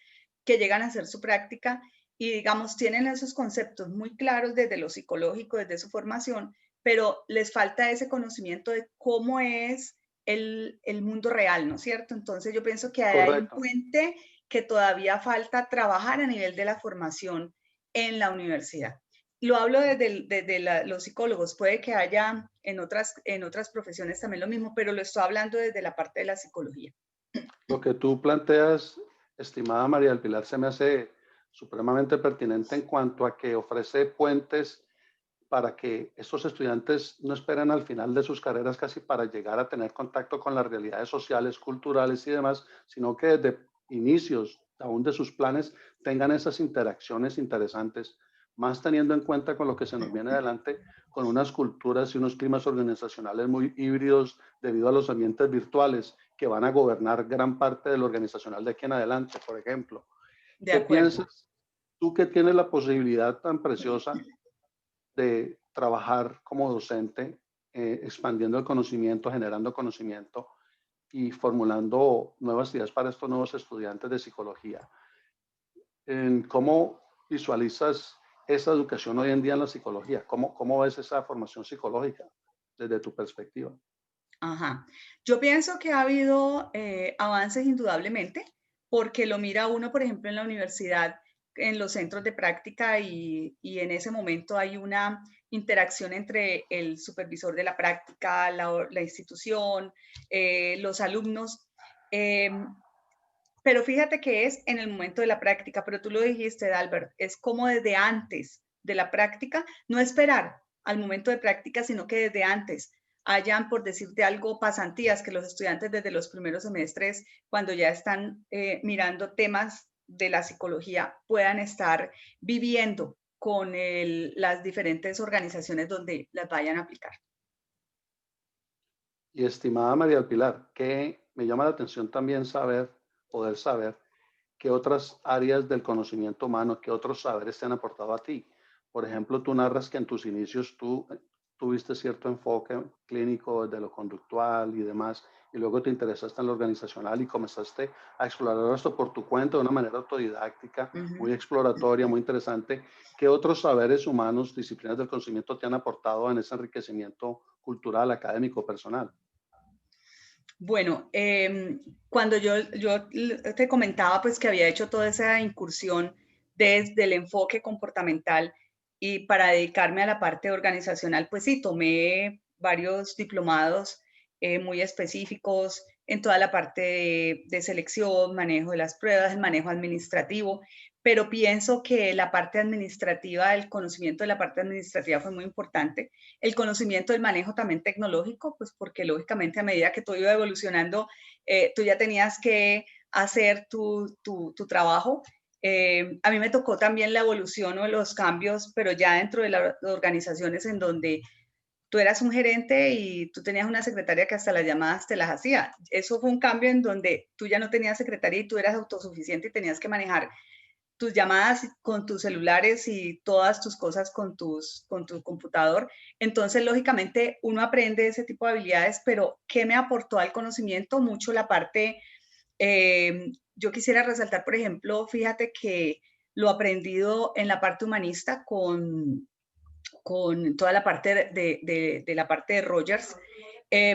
que llegan a hacer su práctica y, digamos, tienen esos conceptos muy claros desde lo psicológico, desde su formación, pero les falta ese conocimiento de cómo es el mundo real, ¿no es cierto? Entonces yo pienso que hay un puente que todavía falta trabajar a nivel de la formación en la universidad. Lo hablo desde los psicólogos, puede que haya en otras profesiones también lo mismo, pero lo estoy hablando desde la parte de la psicología. Lo que tú planteas, estimada María del Pilar, se me hace supremamente pertinente en cuanto a que ofrece puentes para que estos estudiantes no esperen al final de sus carreras casi para llegar a tener contacto con las realidades sociales, culturales y demás, sino que desde inicios aún de sus planes tengan esas interacciones interesantes, más teniendo en cuenta con lo que se nos viene adelante, con unas culturas y unos climas organizacionales muy híbridos debido a los ambientes virtuales que van a gobernar gran parte de lo organizacional de aquí en adelante, por ejemplo. ¿Qué piensas tú que tienes la posibilidad tan preciosa de trabajar como docente, expandiendo el conocimiento, generando conocimiento y formulando nuevas ideas para estos nuevos estudiantes de psicología? ¿Cómo visualizas esa educación hoy en día en la psicología? ¿Cómo ves esa formación psicológica desde tu perspectiva? Ajá. Yo pienso que ha habido avances indudablemente, porque lo mira uno, por ejemplo, en la universidad, en los centros de práctica y en ese momento hay una interacción entre el supervisor de la práctica, la institución, los alumnos. Pero fíjate que es en el momento de la práctica, pero tú lo dijiste, Albert, es como desde antes de la práctica, no esperar al momento de práctica, sino que desde antes hayan, por decirte algo, pasantías que los estudiantes desde los primeros semestres, cuando ya están mirando temas de la psicología puedan estar viviendo con las diferentes organizaciones donde las vayan a aplicar. Y estimada María del Pilar, que me llama la atención también poder saber qué otras áreas del conocimiento humano, qué otros saberes te han aportado a ti. Por ejemplo, tú narras que en tus inicios tú tuviste cierto enfoque clínico de lo conductual y demás, y luego te interesaste en lo organizacional y comenzaste a explorar esto por tu cuenta de una manera autodidáctica, muy exploratoria, muy interesante. ¿Qué otros saberes humanos, disciplinas del conocimiento te han aportado en ese enriquecimiento cultural, académico, personal? Bueno, cuando yo te comentaba pues que había hecho toda esa incursión desde el enfoque comportamental y para dedicarme a la parte organizacional, pues sí, tomé varios diplomados muy específicos en toda la parte de selección, manejo de las pruebas, el manejo administrativo, pero pienso que la parte administrativa, el conocimiento de la parte administrativa fue muy importante. El conocimiento del manejo también tecnológico, pues porque lógicamente a medida que todo iba evolucionando, tú ya tenías que hacer tu trabajo. A mí me tocó también la evolución o los cambios, pero ya dentro de las organizaciones en donde tú eras un gerente y tú tenías una secretaria que hasta las llamadas te las hacía. Eso fue un cambio en donde tú ya no tenías secretaria y tú eras autosuficiente y tenías que manejar tus llamadas con tus celulares y todas tus cosas con tu computador. Entonces, lógicamente, uno aprende ese tipo de habilidades, pero ¿qué me aportó al conocimiento? Mucho la parte, yo quisiera resaltar, por ejemplo, fíjate que lo aprendido en la parte humanista con toda la parte de la parte de Rogers.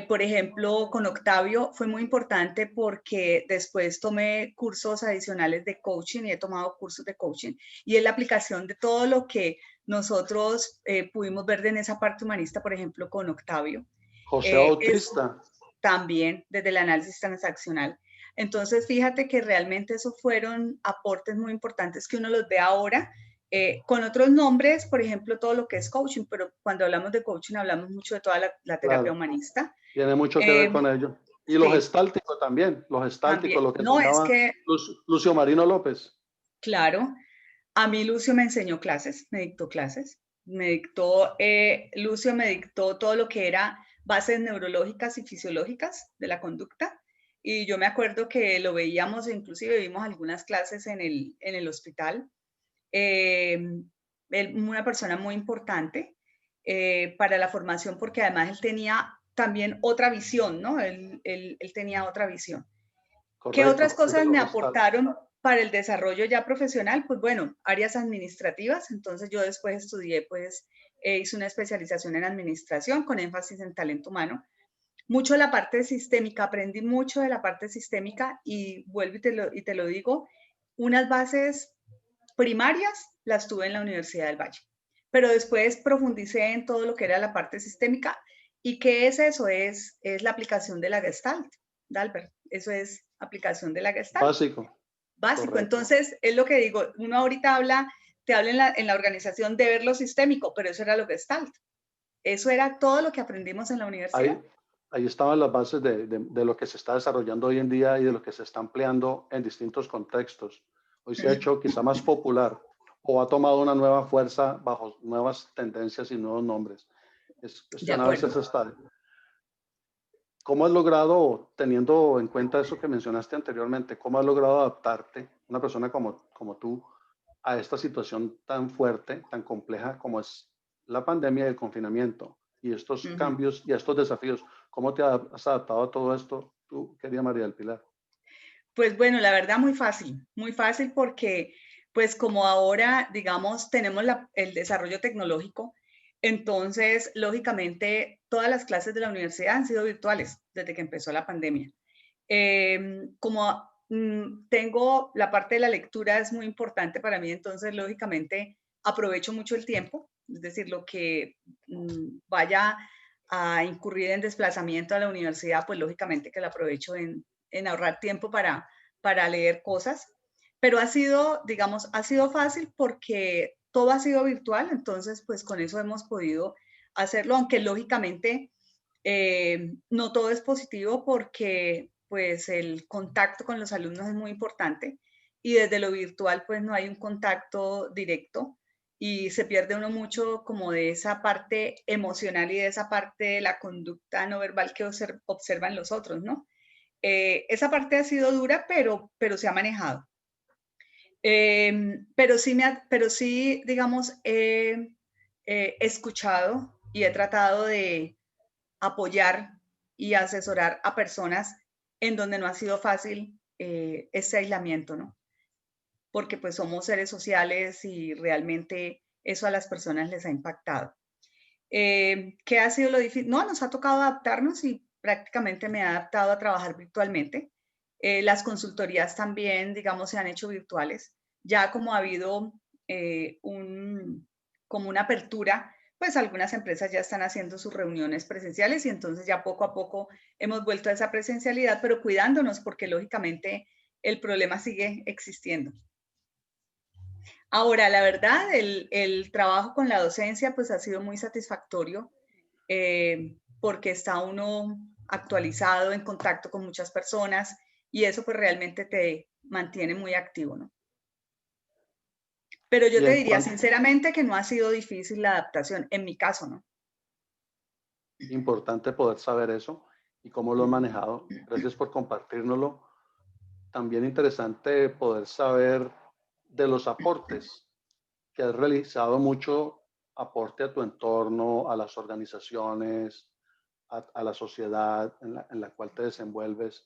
Por ejemplo, con Octavio fue muy importante porque después tomé cursos adicionales de coaching y he tomado cursos de coaching y es la aplicación de todo lo que nosotros pudimos ver en esa parte humanista, por ejemplo, con Octavio. José Bautista. También desde el análisis transaccional. Entonces, fíjate que realmente esos fueron aportes muy importantes que uno los ve ahora con otros nombres, por ejemplo, todo lo que es coaching, pero cuando hablamos de coaching hablamos mucho de toda la terapia Claro, humanista. tiene mucho que ver con ello. Y Sí, los gestálticos también, los gestálticos, también. lo que No, es enseñaba que, Lucio Marino López. claro, a mí Lucio me enseñó clases, me dictó clases, Lucio me dictó todo lo que era bases neurológicas y fisiológicas de la conducta. Y yo me acuerdo que lo veíamos, inclusive vimos algunas clases en el hospital. Una persona muy importante para la formación porque además él tenía también otra visión, ¿no? Él tenía otra visión. ¿Qué otras Correcto, es de cosas me los gestálticos. aportaron para el desarrollo ya profesional? Pues bueno, áreas administrativas. Entonces yo después estudié, pues hice una especialización en administración con énfasis en talento humano. Mucho de la parte sistémica, aprendí mucho de la parte sistémica y vuelvo y te lo digo, unas bases primarias las tuve en la Universidad del Valle, pero después profundicé en todo lo que era la parte sistémica. ¿Y qué es eso? Es la aplicación de la Gestalt, Dalbert. Eso es aplicación de la Gestalt. Básico. Básico. Correcto. Entonces, es lo que digo, uno ahorita te habla en la organización de ver lo sistémico, pero eso era lo Gestalt. Eso era todo lo que aprendimos en la universidad. Ahí estaban las bases de lo que se está desarrollando hoy en día y de lo que se está empleando en distintos contextos. Hoy se ha hecho quizá más popular o ha tomado una nueva fuerza bajo nuevas tendencias y nuevos nombres. Es De cuestión a acuerdo. veces hasta cómo has logrado, teniendo en cuenta eso que mencionaste anteriormente, cómo has logrado adaptarte, una persona como tú, a esta situación tan fuerte, tan compleja como es la pandemia y el confinamiento y estos cambios y estos desafíos. ¿Cómo te has adaptado a todo esto tú, querida María del Pilar? Pues bueno, la verdad muy fácil porque pues como ahora, digamos, tenemos el desarrollo tecnológico, entonces lógicamente todas las clases de la universidad han sido virtuales desde que empezó la pandemia. Como tengo la parte de la lectura es muy importante para mí, entonces lógicamente aprovecho mucho el tiempo, es decir, lo que vaya a incurrir en desplazamiento a la universidad, pues lógicamente que lo aprovecho en ahorrar tiempo para leer cosas, pero ha sido, digamos, ha sido fácil porque todo ha sido virtual, entonces pues con eso hemos podido hacerlo, aunque lógicamente no todo es positivo porque pues el contacto con los alumnos es muy importante y desde lo virtual pues no hay un contacto directo y se pierde uno mucho como de esa parte emocional y de esa parte de la conducta no verbal que observan los otros, ¿no? Esa parte ha sido dura, pero se ha manejado. Pero sí, digamos, he escuchado y he tratado de apoyar y asesorar a personas en donde no ha sido fácil ese aislamiento, ¿no? Porque pues somos seres sociales y realmente eso a las personas les ha impactado. ¿Qué ha sido lo difícil? No, nos ha tocado adaptarnos y prácticamente me he adaptado a trabajar virtualmente. Las consultorías también, digamos, se han hecho virtuales. Ya como ha habido como una apertura, pues algunas empresas ya están haciendo sus reuniones presenciales y entonces ya poco a poco hemos vuelto a esa presencialidad, pero cuidándonos porque lógicamente el problema sigue existiendo. Ahora, la verdad, el trabajo con la docencia pues ha sido muy satisfactorio porque está uno actualizado, en contacto con muchas personas y eso pues realmente te mantiene muy activo, ¿no? Pero yo te diría sinceramente que no ha sido difícil la adaptación, en mi caso, ¿no? Importante poder saber eso y cómo lo han manejado. Gracias por compartirnoslo. También interesante poder saber de los aportes que has realizado, mucho aporte a tu entorno, a las organizaciones, a la sociedad en la cual te desenvuelves.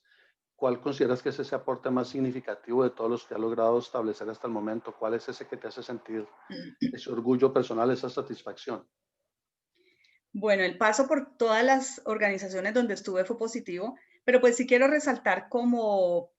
¿Cuál consideras que es ese aporte más significativo de todos los que has logrado establecer hasta el momento? ¿Cuál es ese que te hace sentir ese orgullo personal, esa satisfacción? Bueno, el paso por todas las organizaciones donde estuve fue positivo, pero pues sí quiero resaltar como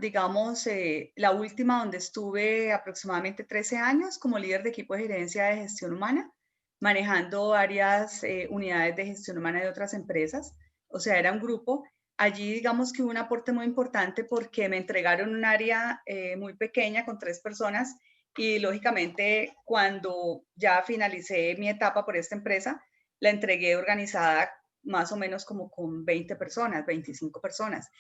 digamos, la última donde estuve aproximadamente 13 años como líder de equipo de gerencia de gestión humana, manejando varias unidades de gestión humana de otras empresas. O sea, era un grupo. Allí, digamos que hubo un aporte muy importante porque me entregaron un área muy pequeña con 3 personas y lógicamente cuando ya finalicé mi etapa por esta empresa, la entregué organizada más o menos como con 20 personas, 25 personas,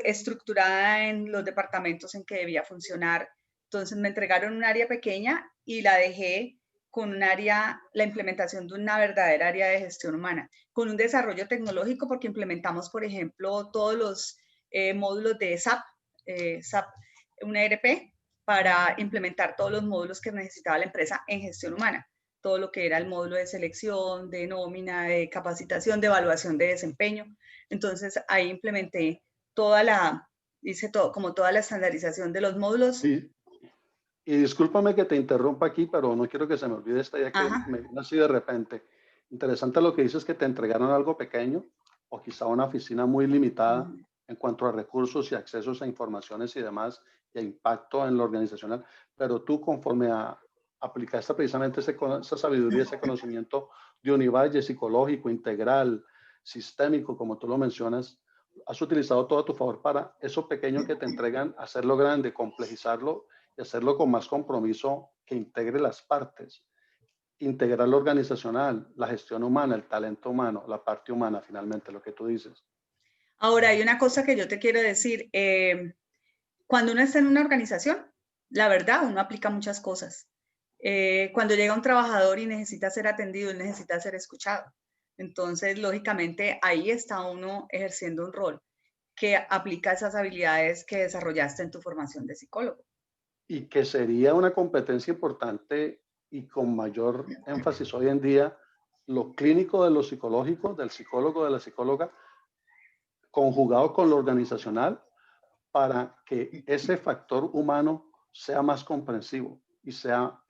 estructurada en los departamentos en que debía funcionar. Entonces me entregaron un área pequeña y la dejé con un área, la implementación de una verdadera área de gestión humana, con un desarrollo tecnológico porque implementamos, por ejemplo, todos los módulos de SAP, una ERP, para implementar todos los módulos que necesitaba la empresa en gestión humana. Todo lo que era el módulo de selección, de nómina, de capacitación, de evaluación de desempeño. Entonces ahí implementé hice todo, como toda la estandarización de los módulos. Sí. Y discúlpame que te interrumpa aquí, pero no quiero que se me olvide esta idea que me vino así de repente. Interesante lo que dices, que te entregaron algo pequeño o quizá una oficina muy limitada en cuanto a recursos y accesos a informaciones y demás, y a impacto en lo organizacional, pero tú, conforme aplicaste precisamente esa sabiduría, ese conocimiento de Univalle, psicológico, integral, sistémico, como tú lo mencionas, has utilizado todo a tu favor para eso pequeño que te entregan, hacerlo grande, complejizarlo y hacerlo con más compromiso, que integre las partes, integrar lo organizacional, la gestión humana, el talento humano, la parte humana, finalmente, lo que tú dices. Ahora, hay una cosa que yo te quiero decir. Cuando uno está en una organización, la verdad, uno aplica muchas cosas. Cuando llega un trabajador y necesita ser atendido, necesita ser escuchado. Entonces, lógicamente, ahí está uno ejerciendo un rol que aplica esas habilidades que desarrollaste en tu formación de psicólogo. Y que sería una competencia importante y con mayor énfasis hoy en día, lo clínico de lo psicológico, del psicólogo, de la psicóloga, conjugado con lo organizacional, para que ese factor humano sea más comprensivo y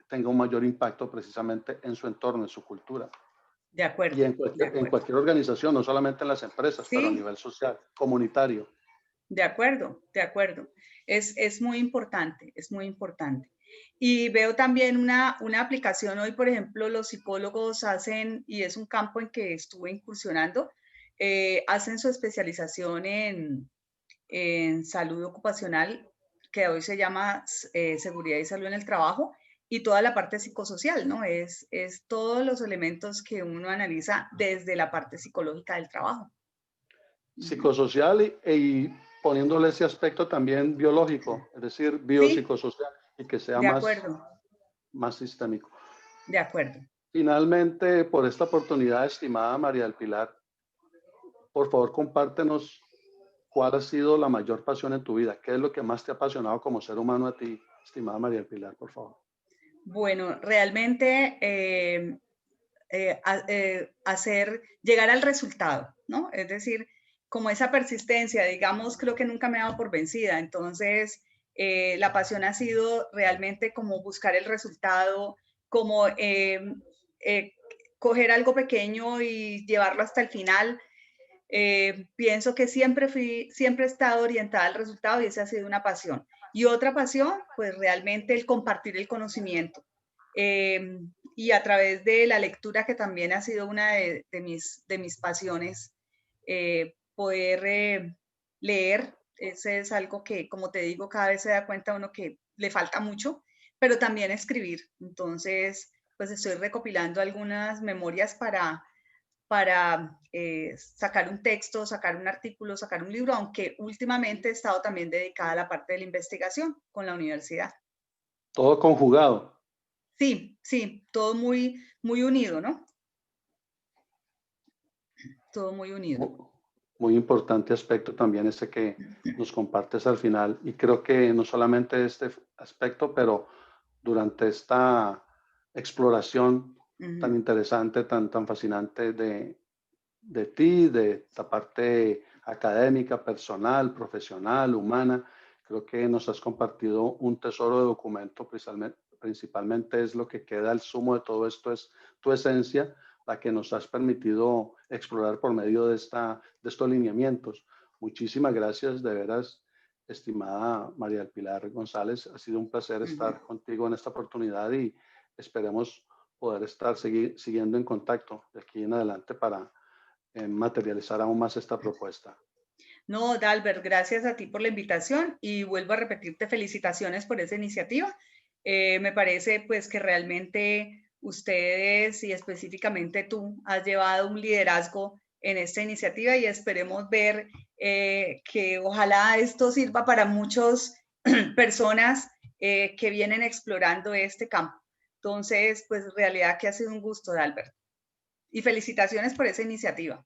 tenga un mayor impacto precisamente en su entorno, en su cultura. De acuerdo. Y en cualquier organización, no solamente en las empresas, Sí, pero a nivel social, comunitario. de acuerdo, de acuerdo. Es muy importante, es muy importante. Y veo también una aplicación hoy, por ejemplo, los psicólogos hacen, y es un campo en que estuve incursionando, hacen su especialización en salud ocupacional, que hoy se llama seguridad y salud en el trabajo, y toda la parte psicosocial, ¿no? Es todos los elementos que uno analiza desde la parte psicológica del trabajo. Psicosocial y poniéndole ese aspecto también biológico, es decir, Sí, biopsicosocial, y que sea de acuerdo, más sistémico. de acuerdo. Finalmente, por esta oportunidad, estimada María del Pilar, por favor, compártenos cuál ha sido la mayor pasión en tu vida. ¿Qué es lo que más te ha apasionado como ser humano a ti, estimada María del Pilar, por favor? Bueno, realmente llegar al resultado, ¿no? Es decir, como esa persistencia, digamos, creo que nunca me he dado por vencida. Entonces, la pasión ha sido realmente como buscar el resultado, como coger algo pequeño y llevarlo hasta el final. Pienso que siempre he estado orientada al resultado y esa ha sido una pasión. Y otra pasión, pues realmente el compartir el conocimiento. Y a través de la lectura, que también ha sido una de mis pasiones, poder leer, ese es algo que, como te digo, cada vez se da cuenta uno que le falta mucho, pero también escribir. Entonces, pues estoy recopilando algunas memorias para sacar un texto, sacar un artículo, sacar un libro, aunque últimamente he estado también dedicada a la parte de la investigación con la universidad. Todo conjugado. Sí, sí, todo muy, muy unido, ¿no? Todo muy unido. Muy importante aspecto también ese que nos compartes al final. Y creo que no solamente este aspecto, pero durante esta exploración tan interesante, tan fascinante de ti, de esta parte académica, personal, profesional, humana, creo que nos has compartido un tesoro de documento, principalmente es lo que queda el sumo de todo esto, es tu esencia, la que nos has permitido explorar por medio de estos lineamientos. Muchísimas gracias, de veras, estimada María del Pilar González. Ha sido un placer estar contigo en esta oportunidad y esperemos poder estar siguiendo en contacto de aquí en adelante para materializar aún más esta propuesta. No, Dalbert, gracias a ti por la invitación y vuelvo a repetirte felicitaciones por esa iniciativa. Me parece pues que realmente ustedes y específicamente tú has llevado un liderazgo en esta iniciativa y esperemos ver que ojalá esto sirva para muchas personas que vienen explorando este campo. Entonces, pues en realidad que ha sido un gusto, Dalbert. Y felicitaciones por esa iniciativa.